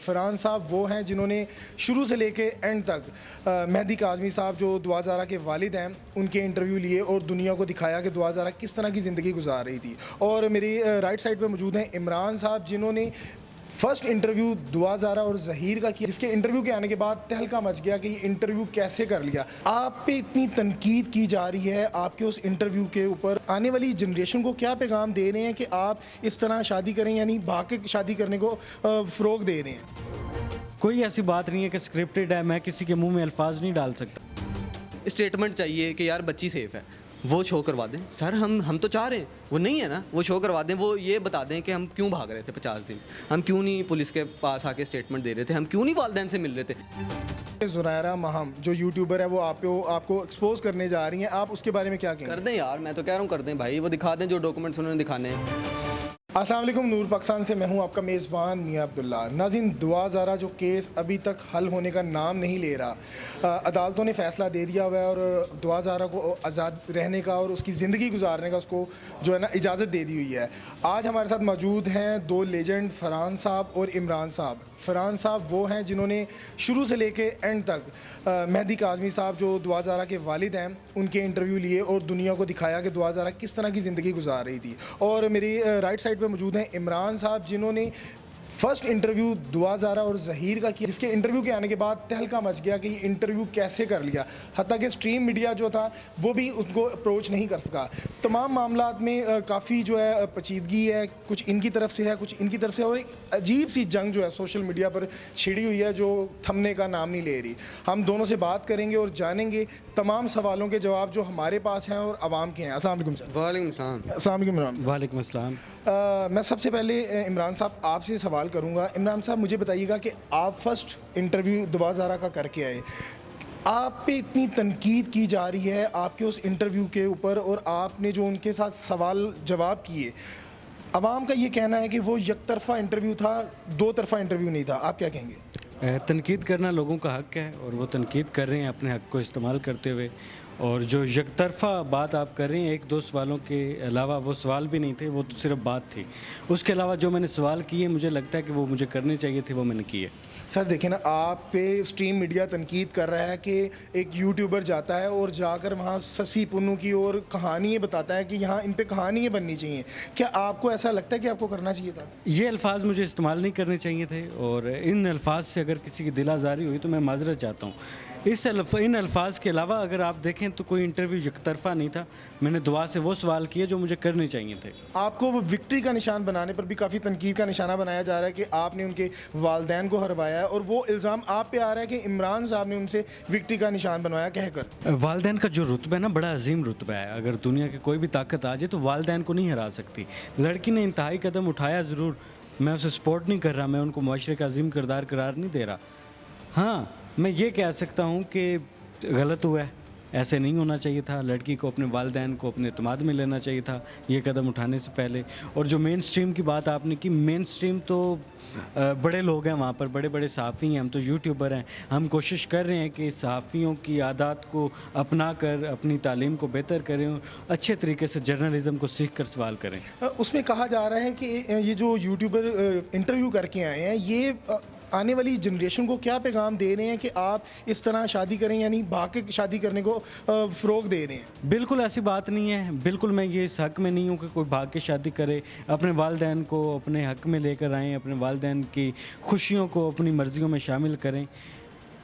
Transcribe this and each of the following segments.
फरहान साहब वो हैं जिन्होंने शुरू से लेके एंड तक मेहदी काज़मी साहब जो दुआ ज़ारा के वालिद हैं उनके इंटरव्यू लिए और दुनिया को दिखाया कि दुआ ज़ारा किस तरह की ज़िंदगी गुजार रही थी। और मेरी राइट साइड पे मौजूद हैं इमरान साहब जिन्होंने फर्स्ट इंटरव्यू दुआ ज़ारा और ज़हीर का किया, जिसके इंटरव्यू के आने के बाद तहलका मच गया कि ये इंटरव्यू कैसे कर लिया। आप पे इतनी तनकीद की जा रही है आपके उस इंटरव्यू के ऊपर, आने वाली जनरेशन को क्या पैगाम दे रहे हैं कि आप इस तरह शादी करें, यानी भाग के शादी करने को फ़रोग दे रहे हैं? कोई ऐसी बात नहीं है कि स्क्रिप्टेड है, मैं किसी के मुंह में अल्फाज नहीं डाल सकता। स्टेटमेंट चाहिए कि यार बच्ची सेफ़ है, वो शो करवा दें। सर हम तो चाह रहे हैं, वो नहीं है ना, वो शो करवा दें। वो ये बता दें कि हम क्यों भाग रहे थे 50 दिन, हम क्यों नहीं पुलिस के पास आके स्टेटमेंट दे रहे थे, हम क्यों नहीं वालिदैन से मिल रहे थे। ज़ुनैरा महम जो यूट्यूबर है वो आपको एक्सपोज करने जा रही हैं, आप उसके बारे में क्या कहेंगे? कर दें यार, मैं तो कह रहा हूँ कर दें भाई, वो दिखा दें जो डॉक्यूमेंट्स उन्होंने दिखाने हैं। अस्सलाम वालेकुम, नूर पाकिस्तान से मैं हूं आपका मेज़बान मियां अब्दुल्ला। नाज़रीन, दुआ ज़ारा जो केस अभी तक हल होने का नाम नहीं ले रहा, अदालतों ने फ़ैसला दे दिया हुआ है और दुआ ज़ारा को आज़ाद रहने का और उसकी ज़िंदगी गुजारने का उसको जो है ना इजाज़त दे दी हुई है। आज हमारे साथ मौजूद हैं दो लेजेंड, फरहान साहब और इमरान साहब। फरहान साहब वो हैं जिन्होंने शुरू से लेके एंड तक मेहदी काज़मी साहब जो दुआ ज़ारा के वालिद हैं उनके इंटरव्यू लिए और दुनिया को दिखाया कि दुआ ज़ारा किस तरह की ज़िंदगी गुजार रही थी। और मेरी राइट साइड पे मौजूद हैं इमरान साहब जिन्होंने फर्स्ट इंटरव्यू दुआ ज़ारा और ज़हीर का किया, जिसके इंटरव्यू के आने के बाद तहलका मच गया कि ये इंटरव्यू कैसे कर लिया। हत्ता कि स्ट्रीम मीडिया जो था वो भी उनको अप्रोच नहीं कर सका। तमाम मामलात में काफ़ी जो है पेचीदगी है, कुछ इनकी तरफ से है कुछ इनकी तरफ से, और एक अजीब सी जंग जो है सोशल मीडिया पर छिड़ी हुई है जो थमने का नाम नहीं ले रही। हम दोनों से बात करेंगे और जानेंगे तमाम सवालों के जवाब जो हमारे पास हैं और आवाम के हैं। अस्सलाम वालेकुम सर। वालेकुम सलाम। अस्सलाम वालेकुम इमरान। वालेकुम अस्सलाम। मैं सबसे पहले इमरान साहब आपसे सवाल करूंगा। इमरान साहब, मुझे बताइएगा कि आप फर्स्ट इंटरव्यू दुआ ज़ारा का करके आए, आप पे इतनी तनकीद की जा रही है आपके उस इंटरव्यू के ऊपर और आपने जो उनके साथ सवाल जवाब किए, अवाम का ये कहना है कि वो एक तरफ़ा इंटरव्यू था, दो तरफ़ा इंटरव्यू नहीं था। आप क्या कहेंगे? तनकीद करना लोगों का हक़ है और वो तनकीद कर रहे हैं अपने हक़ को इस्तेमाल करते हुए। और जो यकतरफ़ा बात आप कर रहे हैं, एक दो सवालों के अलावा, वो सवाल भी नहीं थे, वो तो सिर्फ बात थी। उसके अलावा जो मैंने सवाल किए मुझे लगता है कि वो मुझे करने चाहिए थे, वो मैंने किए। सर देखिए ना, आप पे स्ट्रीम मीडिया तनकीद कर रहा है कि एक यूट्यूबर जाता है और जाकर वहाँ ससी पुन्नू की और कहानियाँ बताता है कि यहाँ इन पे कहानियाँ बननी चाहिए। क्या आपको ऐसा लगता है कि आपको करना चाहिए था? ये अल्फाज मुझे इस्तेमाल नहीं करने चाहिए थे और इन अल्फाज से अगर किसी की दिल आज़ारी हुई तो मैं माजरत चाहता हूँ। इन अल्फाज के अलावा अगर आप देखें तो कोई इंटरव्यू यकतरफ़ा नहीं था। मैंने दुआ से वो सवाल किए जो मुझे करने चाहिए थे। आपको वो विक्ट्री का निशान बनाने पर भी काफ़ी तनकीद का निशाना बनाया जा रहा है कि आपने उनके वालदैन को हरवाया है, और वो इल्ज़ाम आप पे आ रहा है कि इमरान साहब ने उनसे विक्ट्री का निशान बनवाया कहकर। वालदैन का जो रुतबा है ना, बड़ा अजीम रुतबा है। अगर दुनिया की कोई भी ताकत आ जाए तो वालदैन को नहीं हरा सकती। लड़की ने इंतहाई कदम उठाया ज़रूर, मैं उसे सपोर्ट नहीं कर रहा, मैं उनको मुआशरे का अजीम किरदार करार नहीं दे रहा। हाँ, मैं ये कह सकता हूँ कि गलत हुआ है, ऐसे नहीं होना चाहिए था। लड़की को अपने वालिदैन को अपने एतमाद में लेना चाहिए था ये कदम उठाने से पहले। और जो मेन स्ट्रीम की बात आपने की, मेन स्ट्रीम तो बड़े लोग हैं वहाँ पर, बड़े बड़े सहाफ़ी हैं, हम तो यूट्यूबर हैं। हम कोशिश कर रहे हैं कि सहाफ़ियों की आदत को अपना कर अपनी तालीम को बेहतर करें और अच्छे तरीके से जर्नलिज़म को सीख कर सवाल करें। उसमें कहा जा रहा है कि ये जो यूट्यूबर इंटरव्यू करके आए हैं, ये आने वाली जनरेशन को क्या पैगाम दे रहे हैं कि आप इस तरह शादी करें, यानी भाग के शादी करने को फ़रोग दे रहे हैं? बिल्कुल ऐसी बात नहीं है। बिल्कुल मैं ये इस हक़ में नहीं हूँ कि कोई भाग के शादी करे। अपने वालिदैन को अपने हक़ में लेकर आएँ, अपने वालिदैन की खुशियों को अपनी मर्ज़ियों में शामिल करें।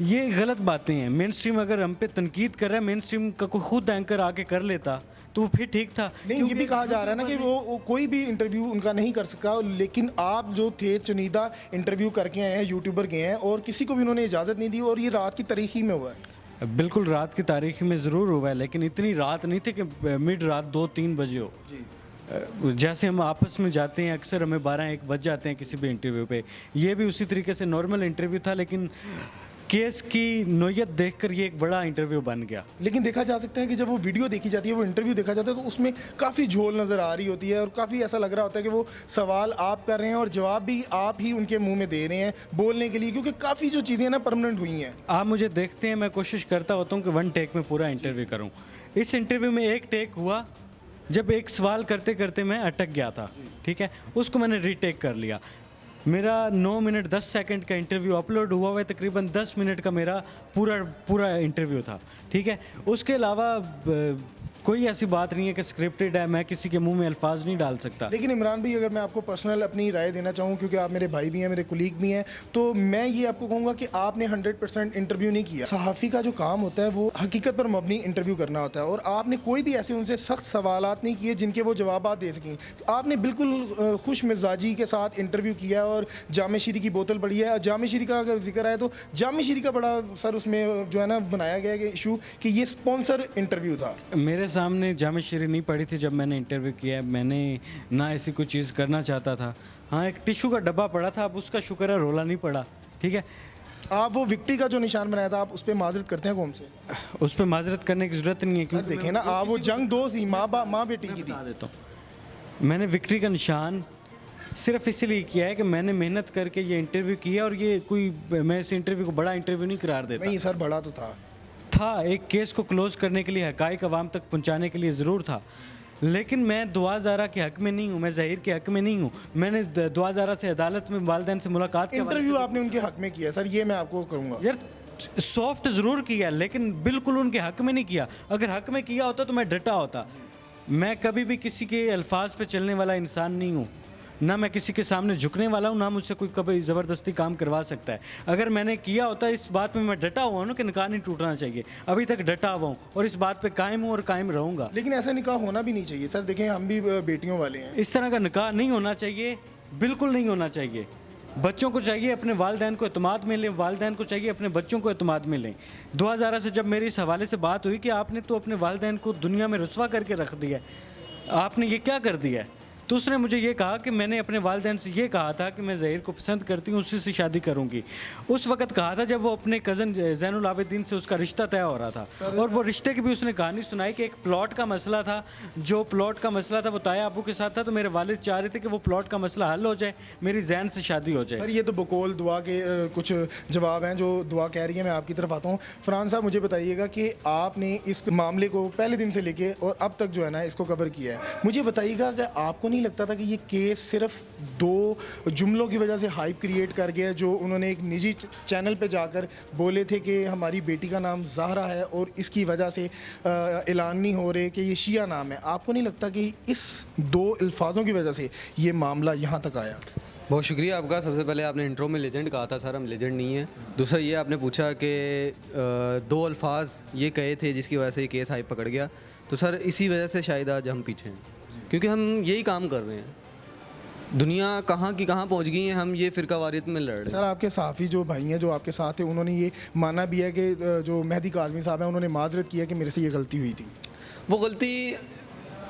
ये गलत बातें हैं। मेन स्ट्रीम अगर हम पे तनकीद कर रहा है, मेन स्ट्रीम का कोई खुद एंकर आके कर लेता तो वो फिर ठीक था। नहीं, ये भी कहा जा रहा है ना कि वो कोई भी इंटरव्यू उनका नहीं कर सकता, लेकिन आप जो थे चुनीदा इंटरव्यू करके आए हैं, यूट्यूबर गए हैं और किसी को भी उन्होंने इजाज़त नहीं दी, और ये रात की तारीखी में हुआ है। बिल्कुल रात की तारीख में ज़रूर हुआ है, लेकिन इतनी रात नहीं थी कि मिड रात 2-3 बजे हो जी। जैसे हम आपस में जाते हैं अक्सर हमें 12-1 बज जाते हैं किसी भी इंटरव्यू पे। ये भी उसी तरीके से नॉर्मल इंटरव्यू था, लेकिन केस की नोयत देखकर ये एक बड़ा इंटरव्यू बन गया। लेकिन देखा जा सकता है कि जब वो वीडियो देखी जाती है, वो इंटरव्यू देखा जाता है, तो उसमें काफ़ी झोल नज़र आ रही होती है और काफ़ी ऐसा लग रहा होता है कि वो सवाल आप कर रहे हैं और जवाब भी आप ही उनके मुंह में दे रहे हैं बोलने के लिए, क्योंकि काफ़ी जो चीज़ें ना परमानेंट हुई हैं। आप मुझे देखते हैं, मैं कोशिश करता होता हूँ कि 1 टेक में पूरा इंटरव्यू करूँ। इस इंटरव्यू में 1 टेक हुआ जब एक सवाल करते करते मैं अटक गया था, ठीक है, उसको मैंने रीटेक कर लिया। मेरा 9 मिनट 10 सेकंड का इंटरव्यू अपलोड हुआ हुआ है, तकरीबन 10 मिनट का मेरा पूरा इंटरव्यू था, ठीक है। उसके अलावा कोई ऐसी बात नहीं है कि स्क्रिप्टेड है, मैं किसी के मुंह में अल्फाज नहीं डाल सकता। लेकिन इमरान भाई, अगर मैं आपको पर्सनल अपनी राय देना चाहूँ, क्योंकि आप मेरे भाई भी हैं, मेरे कुलीग भी हैं, तो मैं ये आपको कहूँगा कि आपने 100% इंटरव्यू नहीं किया। सहाफ़ी का जो काम होता है वो हकीकत पर मबनी इंटरव्यू करना होता है, और आपने कोई भी ऐसे उनसे सख्त सवालात नहीं किए जिनके वो जवाब दे सकें। आपने बिल्कुल खुश मिजाजी के साथ इंटरव्यू किया और जाम शीरी की बोतल पड़ी है। जाम शीरी का अगर जिक्र आए तो जाम शीरी का बड़ा सर उसमें जो है ना बनाया गया कि इशू कि ये स्पॉन्सर इंटरव्यू था। मेरे सामने जाम शीरी नहीं पड़ी थी जब मैंने इंटरव्यू किया, मैंने ना ऐसी कोई चीज़ करना चाहता था। हाँ, एक टिशू का डब्बा पड़ा था, अब उसका शुक्र है रोला नहीं पड़ा, ठीक है। आप वो विक्ट्री का जो निशान बनाया था, आप उस पर माजरत करते हैं कौन से? उस पर माजरत करने की ज़रूरत नहीं है, सर क्योंकि देखें ना, आप वो जंग दो थी, माँ बेटी की थी। बता देता हूँ, मैंने विक्ट्री का निशान सिर्फ इसलिए किया है कि मैंने मेहनत करके ये इंटरव्यू किया, और ये कोई, मैं इस इंटरव्यू को बड़ा इंटरव्यू नहीं करार देता। नहीं सर, बड़ा तो था। एक केस को क्लोज करने के लिए, हकाइक अवाम तक पहुंचाने के लिए ज़रूर था, लेकिन मैं दुआ ज़ारा के हक़ में नहीं हूँ, मैं ज़हीर के हक़ में नहीं हूँ। मैंने दुआ ज़ारा से अदालत में वालिदैन से मुलाकात के इंटरव्यू आपने उनके हक में किया सर, ये मैं आपको करूँगा। यार सॉफ्ट ज़रूर किया, लेकिन बिल्कुल उनके हक़ में नहीं किया। अगर हक़ में किया होता तो मैं डटा होता। मैं कभी भी किसी के अल्फाज पे चलने वाला इंसान नहीं हूँ, ना मैं किसी के सामने झुकने वाला हूँ, ना मुझसे कोई कभी ज़बरदस्ती काम करवा सकता है। अगर मैंने किया होता, इस बात में मैं डटा हुआ हूँ ना कि निकाह नहीं टूटना चाहिए, अभी तक डटा हुआ हूँ और इस बात पे कायम हूँ और कायम रहूँगा। लेकिन ऐसा निकाह होना भी नहीं चाहिए सर। देखें, हम भी बेटियों वाले हैं। इस तरह का निकाह नहीं होना चाहिए, बिल्कुल नहीं होना चाहिए। बच्चों को चाहिए अपने वालिदैन को एतमाद में लें, वालिदैन को चाहिए अपने बच्चों को एतमाद में लें। दुआ ज़ारा से जब मेरी इस हवाले से बात हुई कि आपने तो अपने वालिदैन को दुनिया में रुसवा करके रख दिया है, आपने ये क्या कर दिया है, तो उसने मुझे ये कहा कि मैंने अपने वालिदैन से ये कहा था कि मैं ज़हीर को पसंद करती हूँ, उसी से शादी करूँगी। उस वक़्त कहा था जब वो अपने कज़न ज़ैनुल आबिदीन से उसका रिश्ता तय हो रहा था, और वो रिश्ते की भी उसने कहानी सुनाई कि एक प्लॉट का मसला था, जो प्लॉट का मसला था वो ताया अबू के साथ था, तो मेरे वालिद चाह रहे थे कि वो प्लॉट का मसला हल हो जाए, मेरी ज़ैन से शादी हो जाए। सर ये तो बकौल दुआ के कुछ जवाब हैं जो दुआ कह रही है। मैं आपकी तरफ आता हूँ। फरहान साहब, मुझे बताइएगा कि आपने इस मामले को पहले दिन से लेके और अब तक जो है ना इसको कवर किया है। मुझे बताइएगा कि आपको नहीं लगता था कि ये केस सिर्फ दो जुमलों की वजह से हाइप क्रिएट कर गया, जो उन्होंने एक निजी चैनल पे जाकर बोले थे कि हमारी बेटी का नाम ज़हरा है और इसकी वजह से ऐलान नहीं हो रहे कि ये शिया नाम है? आपको नहीं लगता कि इस दो अल्फाजों की वजह से ये मामला यहाँ तक आया? बहुत शुक्रिया आपका। सबसे पहले आपने इंट्रो में लेजेंड कहा था, सर हम लेजेंड नहीं है। दूसरा ये आपने पूछा कि दो अल्फाज ये कहे थे जिसकी वजह से ये केस हाइप पकड़ गया, तो सर इसी वजह से शायद आज हम पीछे हैं, क्योंकि हम यही काम कर रहे हैं। दुनिया कहाँ की कहाँ पहुँच गई है, हम ये फ़िरका वारियत में लड़ रहे हैं। सर आपके साफ़ी जो भाई हैं जो आपके साथ थे, उन्होंने ये माना भी है कि जो मेहदी काज़मी साहब हैं उन्होंने माजरत किया कि मेरे से ये गलती हुई थी। वो गलती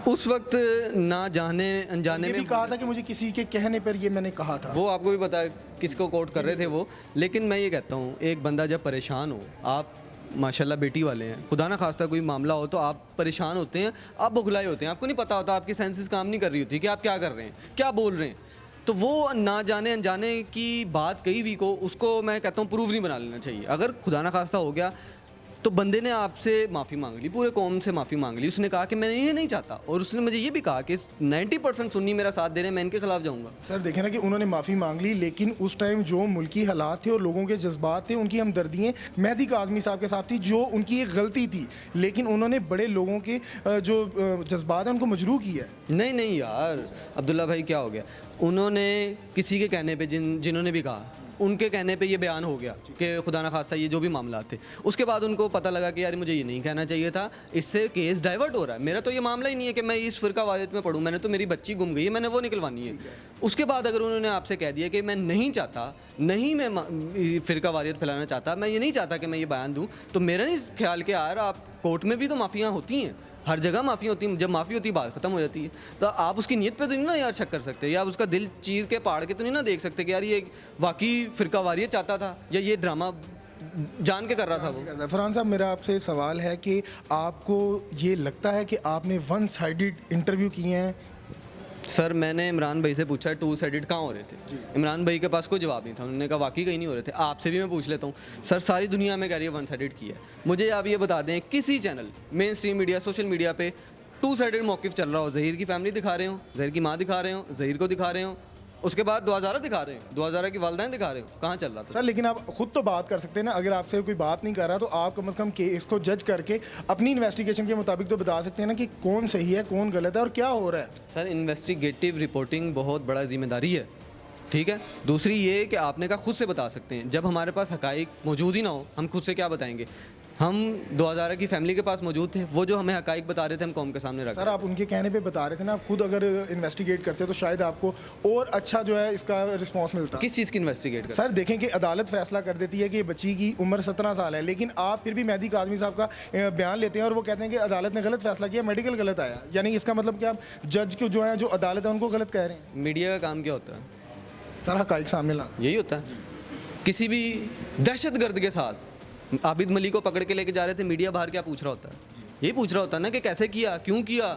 उस वक्त ना जाने अनजाने ये में भी कहा था कि मुझे किसी के कहने पर ये मैंने कहा था। वो आपको भी पता है किसको कोट कर रहे थे वो। लेकिन मैं ये कहता हूँ, एक बंदा जब परेशान हो, आप माशाल्लाह बेटी वाले हैं, खुदा ना खास्ता कोई मामला हो तो आप परेशान होते हैं, आप बुखलाए होते हैं, आपको नहीं पता होता, आपकी सेंसेस काम नहीं कर रही होती कि आप क्या कर रहे हैं, क्या बोल रहे हैं। तो वो ना जाने अनजाने की बात कही हुई को, उसको मैं कहता हूँ प्रूफ नहीं बना लेना चाहिए। अगर खुदा ना खास्ता हो गया तो बंदे ने आपसे माफ़ी मांग ली, पूरे कौम से माफ़ी मांग ली, उसने कहा कि मैं ये नहीं चाहता, और उसने मुझे ये भी कहा कि 90% सुन्नी मेरा साथ दे रहे हैं, मैं इनके खिलाफ जाऊँगा। सर देखें ना कि उन्होंने माफ़ी मांग ली, लेकिन उस टाइम जो मुल्की हालात थे और लोगों के जज्बात थे, उनकी हमदर्दियाँ मेहदी काज़मी साहब के साथ थी, जो उनकी एक गलती थी, लेकिन उन्होंने बड़े लोगों के जो जज्बात हैं उनको मजरूह किया है। नहीं यार, अब्दुल्ला भाई क्या हो गया, उन्होंने किसी के कहने पे जिन्होंने भी कहा, उनके कहने पे ये बयान हो गया कि खुदा ना खास्ता ये जो भी मामला थे, उसके बाद उनको पता लगा कि यार मुझे ये नहीं कहना चाहिए था, इससे केस डाइवर्ट हो रहा है। मेरा तो ये मामला ही नहीं है कि मैं इस फ़िरका वारियत में पढ़ूँ, मैंने तो मेरी बच्ची गुम गई है, मैंने वो निकलवानी है। उसके बाद अगर उन्होंने आपसे कह दिया कि मैं नहीं चाहता, नहीं मैं फ़िरका वारियत फैलाना चाहता, मैं ये नहीं चाहता कि मैं ये बयान दूँ, तो मेरा नहीं ख्याल कि यार आप कोर्ट में भी तो माफ़ियाँ होती हैं, हर जगह माफ़ी होती है, जब माफ़ी होती है बात ख़त्म हो जाती है। तो आप उसकी नीयत पे तो नहीं ना यार शक कर सकते, या उसका दिल चीर के पाड़ के तो नहीं ना देख सकते कि यार ये वाकई फ़िरका वारियत चाहता था या ये ड्रामा जान के कर रहा था वो। फरहान साहब, मेरा आपसे सवाल है कि आपको ये लगता है कि आपने वन साइडेड इंटरव्यू किए हैं? सर मैंने इमरान भाई से पूछा टू साइडेड कहाँ हो रहे थे, इमरान भाई के पास कोई जवाब नहीं था, उन्होंने कहा वाकई कहीं नहीं हो रहे थे। आपसे भी मैं पूछ लेता हूँ सर, सारी दुनिया में कह रही है वन साइडेड किया है, मुझे आप ये बता दें किसी channel, main stream media, social media पे टू साइडेड मौक़िफ़ चल रहा हो, ज़हीर की फैमिली दिखा रहे हो, ज़हीर की माँ दिखा रहे हो, ज़हीर को दिखा रहे हो, उसके बाद दुआ ज़ारा दिखा रहे हो, दुआ ज़ारा की वालदैन दिखा रहे हो, कहाँ चल रहा था? सर लेकिन आप खुद तो बात कर सकते हैं ना, अगर आपसे कोई बात नहीं कर रहा तो आप कम से कम केस को जज करके अपनी इन्वेस्टिगेशन के मुताबिक तो बता सकते हैं ना कि कौन सही है कौन गलत है और क्या हो रहा है। सर इन्वेस्टिगेटिव रिपोर्टिंग बहुत बड़ा जिम्मेदारी है, ठीक है। दूसरी ये कि आपने कहा खुद से बता सकते हैं, जब हमारे पास हकाइक मौजूद ही ना हो हम खुद से क्या बताएंगे? हम 2000 की फैमिली के पास मौजूद थे, वो जो हमें हकाइक बता रहे थे हम कौम के सामने रख सर आप उनके कहने पे बता रहे थे ना, आप खुद अगर इन्वेस्टिगेट करते तो शायद आपको और अच्छा जो है इसका रिस्पांस मिलता। किस चीज़ की इन्वेस्टिगेट कर? सर देखें कि अदालत फैसला कर देती है कि बच्ची की उम्र 17 साल है, लेकिन आप फिर भी मेहदी काज़मी साहब का बयान लेते हैं और वो कहते हैं कि अदालत ने गलत फैसला किया, मेडिकल गलत आया, यानी इसका मतलब कि आप जज को जो है जो अदालत है उनको गलत कह रहे हैं। मीडिया का काम क्या होता है? सर हकाइक सामने लाना यही होता है। किसी भी दहशतगर्द के साथ आबिद मलिक को पकड़ के लेके जा रहे थे, मीडिया बाहर क्या पूछ रहा होता है? यही पूछ रहा होता है ना कि कैसे किया, क्यों किया,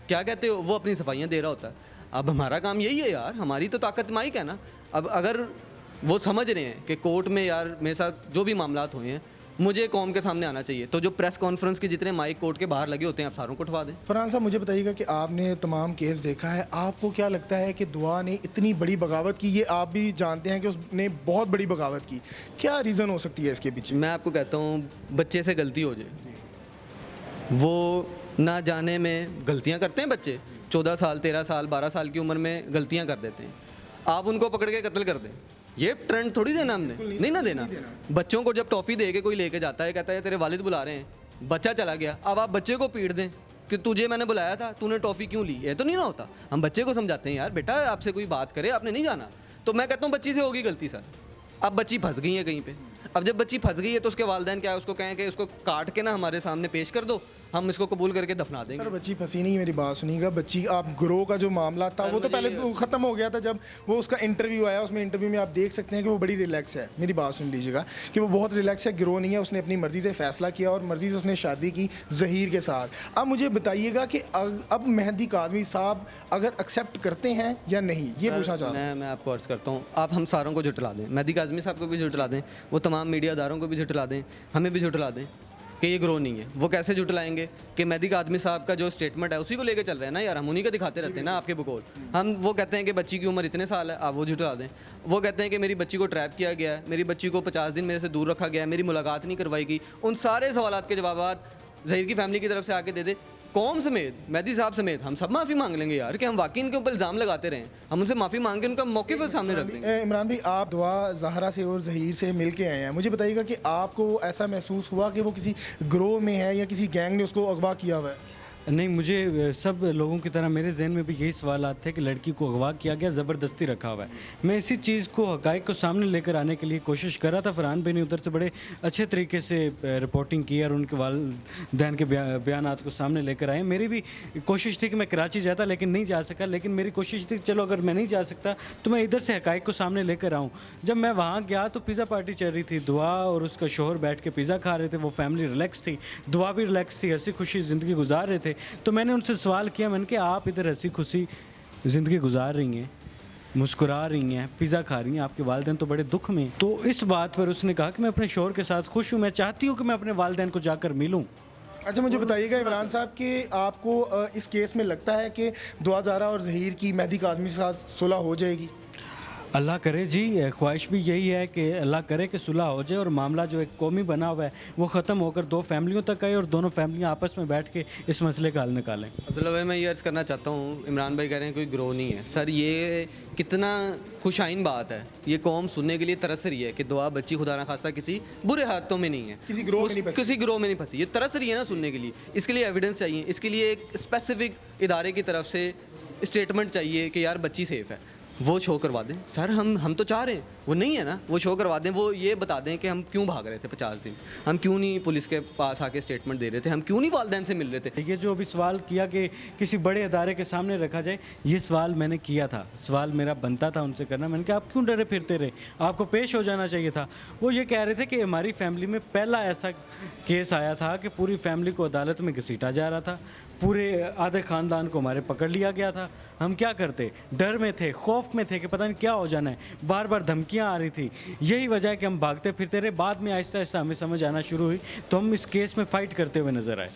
क्या कहते हो, वो अपनी सफाइयाँ दे रहा होता है। अब हमारा काम यही है यार, हमारी तो ताकत माइक है ना। अब अगर वो समझ रहे हैं कि कोर्ट में यार मेरे साथ जो भी मामलात हुए हैं मुझे कौम के सामने आना चाहिए, तो जो प्रेस कॉन्फ्रेंस के जितने माइक कोर्ट के बाहर लगे होते हैं आप सारों को उठवा दें। फरहान साहब मुझे बताइएगा कि आपने तमाम केस देखा है, आपको क्या लगता है कि दुआ ने इतनी बड़ी बगावत की, ये आप भी जानते हैं कि उसने बहुत बड़ी बगावत की, क्या रीज़न हो सकती है इसके पीछे? मैं आपको कहता हूँ बच्चे से गलती हो जाए, वो ना जाने में गलतियाँ करते हैं बच्चे, 14 साल 13 साल 12 साल की उम्र में गलतियाँ कर देते हैं, आप उनको पकड़ के कत्ल कर दें, ये ट्रेंड थोड़ी देना हमने, नहीं ना देना। बच्चों को जब टॉफ़ी दे के कोई लेके जाता है, कहता है तेरे वालिद बुला रहे हैं, बच्चा चला गया, अब आप बच्चे को पीट दें कि तुझे मैंने बुलाया था, तूने टॉफ़ी क्यों ली, ये तो नहीं ना होता। हम बच्चे को समझाते हैं यार बेटा आपसे कोई बात करे आपने नहीं जाना, तो मैं कहता हूँ बच्ची से होगी गलती सर। अब बच्ची फंस गई है कहीं पे, अब जब बच्ची फंस गई है तो उसके वालिदैन क्या है, उसको कहें कि उसको काट के ना हमारे सामने पेश कर दो, हम इसको कबूल करके दफना देंगे। सर बच्ची फंसी नहीं, मेरी बात सुनिएगा, बच्ची आप ग्रो का जो मामला था वो तो पहले ख़त्म हो गया था, जब वो उसका इंटरव्यू आया उसमें इंटरव्यू में आप देख सकते हैं कि वो बड़ी रिलैक्स है। मेरी बात सुन लीजिएगा कि वो बहुत रिलैक्स है, ग्रो नहीं है, उसने अपनी मर्ज़ी से फ़ैसला किया और मर्ज़ी से उसने शादी की ज़हीर के साथ। अब मुझे बताइएगा कि अब मेहदी काज़मी साहब अगर एक्सेप्ट करते हैं या नहीं, ये पूछना चाह रहा हूँ। मैं आपको अर्ज़ करता हूँ, आप हम सारों को झुटला दें, मेहदी काज़मी साहब को भी झुटला दें, वो तमाम मीडियादारों को भी झुटला दें, हमें भी झुटला दें कि ये ग्रो नहीं है। वो कैसे झुटलाएंगे कि मेहदी काज़मी साहब का जो स्टेटमेंट है उसी को लेके चल रहे हैं ना यार, हम उन्हीं का दिखाते रहते हैं ना आपके बकौल। हम वो कहते हैं कि बच्ची की उम्र इतने साल है, आप वो झुटला दें। वो कहते हैं कि मेरी बच्ची को ट्रैप किया गया है, मेरी बच्ची को 50 दिन मेरे से दूर रखा गया है, मेरी मुलाकात नहीं करवाई गई। उन सारे सवालात के जवाब ज़हीर की फैमिली की तरफ से आके दे दे, कौम समेत मेहदी साहब समेत हम सब माफ़ी मांग लेंगे यार कि हम वाकई इनके ऊपर इल्ज़ाम लगाते रहें, हम उनसे माफ़ी मांग के उनका मौक़िफ़ सामने रख देंगे। इमरान भाई आप दुआ ज़हरा से और ज़हीर से मिल के आए हैं, मुझे बताइएगा कि आपको ऐसा महसूस हुआ कि वो किसी ग्रोह में है या किसी गैंग ने उसको अगवा किया हुआ है? नहीं, मुझे सब लोगों की तरह मेरे जहन में भी यही सवाल थे कि लड़की को अगवा किया गया, ज़बरदस्ती रखा हुआ है। मैं इसी चीज़ को हक़ाइक़ को सामने लेकर आने के लिए कोशिश कर रहा था। फरहान भाई ने उधर से बड़े अच्छे तरीके से रिपोर्टिंग की और उनके वालिदैन के बयानात को सामने लेकर आए। मेरी भी कोशिश थी कि मैं कराची जाता लेकिन नहीं जा सका, लेकिन मेरी कोशिश थी चलो अगर मैं नहीं जा सकता तो मैं इधर से हक़ाइक़ को सामने लेकर आऊँ। जब मैं वहाँ गया तो पिज़्ज़ा पार्टी चल रही थी, दुआ और उसका शोहर बैठ के पिज़्ज़ा खा रहे थे, वो फैमिली रिलैक्स थी, दुआ भी रिलैक्स थी, हंसी खुशी ज़िंदगी गुजार रहे थे। तो मैंने उनसे सवाल किया, मैंने कहा आप इधर हंसी खुशी ज़िंदगी गुजार रही हैं, मुस्कुरा रही हैं, पिज़्ज़ा खा रही हैं, आपके वालिदैन तो बड़े दुख में। तो इस बात पर उसने कहा कि मैं अपने शोहर के साथ खुश हूँ, मैं चाहती हूँ कि मैं अपने वालिदैन को जाकर मिलूँ। अच्छा मुझे बताइएगा इमरान साहब कि आपको इस केस में लगता है कि दुआ ज़हरा और ज़हीर की मेहदी काज़मी के साथ सुलह हो जाएगी? अल्लाह करे जी, ख्वाहिश भी यही है कि अल्लाह करे कि सुलह हो जाए और मामला जो एक कौमी बना हुआ है वो ख़त्म होकर दो फैमिलियों तक आए और दोनों फैमिलियां आपस में बैठ के इस मसले का हल निकालें। अब्दुल्ला भाई मैं ये अर्ज़ करना चाहता हूँ, इमरान भाई कह रहे हैं कोई ग्रो नहीं है। सर ये कितना खुशाइन बात है, ये कौम सुनने के लिए तरस रही है कि दुआ बच्ची खुदा ना खास्ता किसी बुरे हाथों में नहीं है, किसी ग्रोह में नहीं फंसी। किसी ग्रोह में नहीं फंसी, ये तरस रही है ना सुनने के लिए। इसके लिए एविडेंस चाहिए, इसके लिए एक स्पेसिफिक इदारे की तरफ से स्टेटमेंट चाहिए कि यार बच्ची सेफ़ है, वो शो करवा दें। सर हम तो चाह रहे हैं, वो नहीं है ना, वो शो करवा दें, वो ये बता दें कि हम क्यों भाग रहे थे 50 दिन, हम क्यों नहीं पुलिस के पास आके स्टेटमेंट दे रहे थे, हम क्यों नहीं वालिदैन से मिल रहे थे। ये जो अभी सवाल किया कि किसी बड़े अदारे के सामने रखा जाए, ये सवाल मैंने किया था, सवाल मेरा बनता था उनसे करना। मैंने कहा आप क्यों डरे फिरते रहे, आपको पेश हो जाना चाहिए था। वो ये कह रहे थे कि हमारी फैमिली में पहला ऐसा केस आया था कि पूरी फैमिली को अदालत में घसीटा जा रहा था, पूरे आधे ख़ानदान को हमारे पकड़ लिया गया था, हम क्या करते, डर में थे, खौफ में थे कि पता नहीं क्या हो जाना है, बार बार धमकियां आ रही थी। यही वजह है कि हम भागते फिरते रहे। बाद में आहिस्ता आहिस्ता हमें समझ आना शुरू हुई तो हम इस केस में फ़ाइट करते हुए नज़र आए।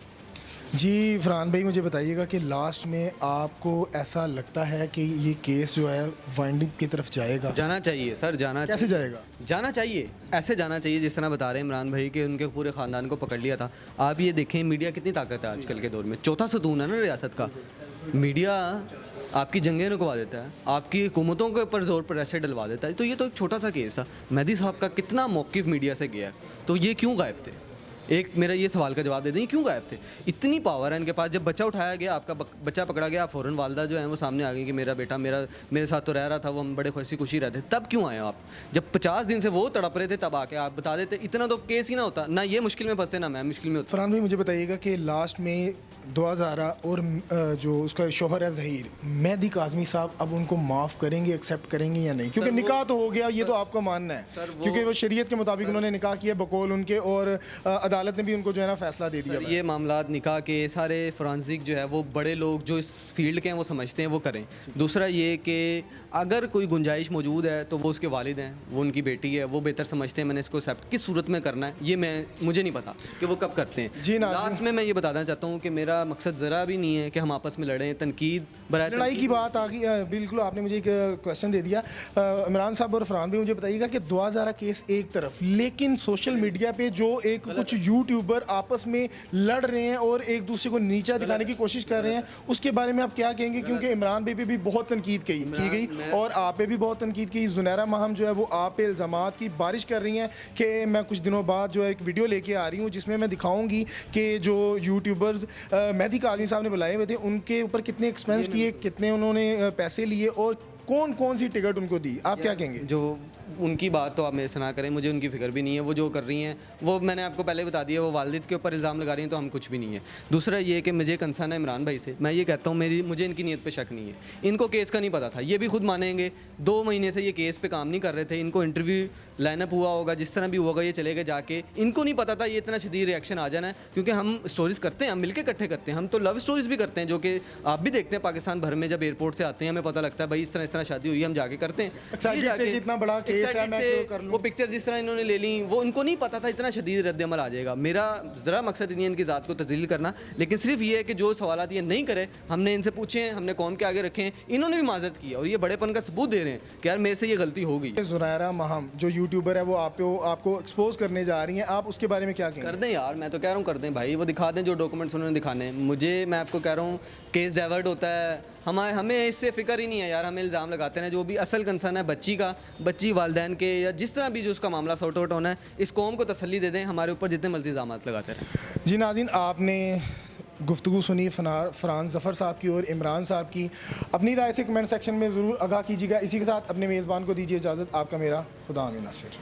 जी फरहान भाई, मुझे बताइएगा कि लास्ट में आपको ऐसा लगता है कि ये केस जो है वाइंडिंग की तरफ जाएगा? जाना चाहिए सर, जाना कैसे जाएगा? जाना चाहिए, ऐसे जाना चाहिए जिस तरह बता रहे हैं इमरान भाई कि उनके पूरे ख़ानदान को पकड़ लिया था। आप ये देखें मीडिया कितनी ताकत है आजकल के दौर में, चौथा सतून है ना रियासत का। मीडिया आपकी जंगें रुकवा देता है, आपकी हुकूमतों के ऊपर जोर प्रेशर डलवा देता है। तो ये तो एक छोटा सा केस था। मेहदी साहब का कितना मौक़िफ़ मीडिया से गया है, तो ये क्यों गायब थे? एक मेरा ये सवाल का जवाब दे दें, क्यों गायब थे? इतनी पावर है इनके पास। जब बच्चा उठाया गया, आपका बच्चा पकड़ा गया, फ़ौरन वालदा जो है वो सामने आ गई कि मेरा बेटा मेरे साथ तो रह रहा था, वो हम बड़े खुशी रहते थे। तब क्यों आए आप? जब 50 दिन से वो तड़प रहे थे तब आके आप बता देते, इतना तो केस ही ना होता ना। ये मुश्किल में फंसते ना मैं मुश्किल में होता। फरहान भाई, मुझे बताइएगा कि लास्ट में दुआ ज़ारा और जो उसका शोहर है ज़हीर, मेहदी काज़मी साहब, अब उनको माफ़ करेंगे, एक्सेप्ट करेंगे या नहीं? क्योंकि निकाह तो हो गया, ये तो आपका मानना है, क्योंकि वो शरीयत के मुताबिक उन्होंने निकाह किया बकौल उनके, और अदालत ने भी उनको जो है ना फैसला दे दिया। ये मामलात निकाह के सारे फोरेंसिक जो है वो बड़े लोग जो इस फील्ड के हैं वो समझते हैं, वो करें। दूसरा ये कि अगर कोई गुंजाइश मौजूद है तो वो उसके वालिद हैं, वो उनकी बेटी है, वो बेहतर समझते हैं मैंने इसको एक्सेप्ट किस सूरत में करना है। ये मुझे नहीं पता कि वो कब करते हैं। जी ना, लास्ट में मैं ये बताना चाहता हूँ कि मेरा मकसद ज़रा भी नहीं है कि हम आपस में लड़ें, तनकीद बराए लड़ाई की बात आ गई। बिल्कुल, आपने मुझे एक क्वेश्चन दे दिया। इमरान साहब और फरहान भी मुझे बताइएगा कि दुआ ज़ारा केस एक तरफ, लेकिन सोशल मीडिया पे जो एक कुछ यूट्यूबर आपस में लड़ रहे हैं और एक दूसरे को नीचा दिखाने की कोशिश कर रहे हैं, उसके बारे में आप क्या कहेंगे? क्योंकि इमरान भाई पे भी बहुत तनकीद की गई और आप पे भी बहुत तनकीद की। ज़ुनैरा माहम जो है वो आप पे इल्ज़ामात की बारिश कर रही हैं कि मैं कुछ दिनों बाद जो है एक वीडियो लेके आ रही हूँ जिसमें मैं दिखाऊंगी कि जो यूट्यूबर्स मेहदी काज़मी साहब ने बुलाए हुए थे उनके ऊपर कितने एक्सपेंस किए, कितने उन्होंने पैसे लिए और कौन कौन सी टिकट उनको दी। आप क्या कहेंगे? जो उनकी बात तो आप मेरे से ना करें, मुझे उनकी फ़िक्र भी नहीं है। वो जो कर रही हैं वो मैंने आपको पहले बता दिया, वो वालिद के ऊपर इल्ज़ाम लगा रही हैं, तो हम कुछ भी नहीं है। दूसरा ये कि मुझे कंसर्न है इमरान भाई से। मैं ये कहता हूँ मुझे इनकी नीयत पे शक नहीं है। इनको केस का नहीं पता था, ये भी खुद मानेंगे। 2 महीने से ये केस पे काम नहीं कर रहे थे। इनको इंटरव्यू लाइनअप हुआ होगा, जिस तरह भी होगा ये चले गए जाके। इनको नहीं पता था ये इतना शदीद रिएक्शन आ जाना है, क्योंकि हम स्टोरीज़ करते हैं, हम मिलकर इकट्ठे करते हैं। हम तो लव स्टोरीज़ भी करते हैं, जो कि आप भी देखते हैं पाकिस्तान भर में। जब एयरपोर्ट से आते हैं हमें पता लगता है भाई इस तरह शादी हुई है, हम जाके करते हैं। इतना बड़ा केस है, मैं क्यों कर लूं? वो पिक्चर जिस तरह इन्होंने ले ली, वो उनको नहीं पता था इतना शदीद रद्द-ए-अमल आ जाएगा। मेरा ज़रा मकसद नहीं है इनकी ज़ात को तज़लील करना, लेकिन सिर्फ ये है कि जो सवालात ये नहीं करे, हमने इनसे पूछे हैं, हमने कौम के आगे रखे हैं, इन्होंने भी माजरत की और ये बड़ेपन का सबूत दे रहे हैं कि यार मेरे से ये गलती हो गई। ज़ुनैरा माहम जो यूट्यूबर है वो आपको एक्सपोज करने जा रही हैं, आप उसके बारे में क्या कहेंगे? कर दें यार, मैं तो कह रहा हूँ कर दें भाई, वो दिखा दें जो डॉक्यूमेंट्स उन्होंने दिखाने हैं। मैं आपको कह रहा हूँ केस डाइवर्ट होता है, हमें इससे फ़िक्र ही नहीं है यार। हमें इल्ज़ाम लगाते हैं, जो भी असल कंसर्न है बच्ची वालदैन के, या जिस तरह भी जो उसका मामला सॉर्ट आउट होना है, इस कौम को तसल्ली दे दें, हमारे ऊपर जितने मर्ज़ी इल्ज़ाम लगाते रहें। जी नाज़रीन, आपने गुफ्तगू सुनी फरहान ज़फ़र साहब की और इमरान साहब की। अपनी राय से कमेंट सेक्शन में ज़रूर आगाह कीजिएगा। इसी के साथ अपने मेज़बान को दीजिए इजाज़त। आपका मेरा खुदा आमीन नासिर।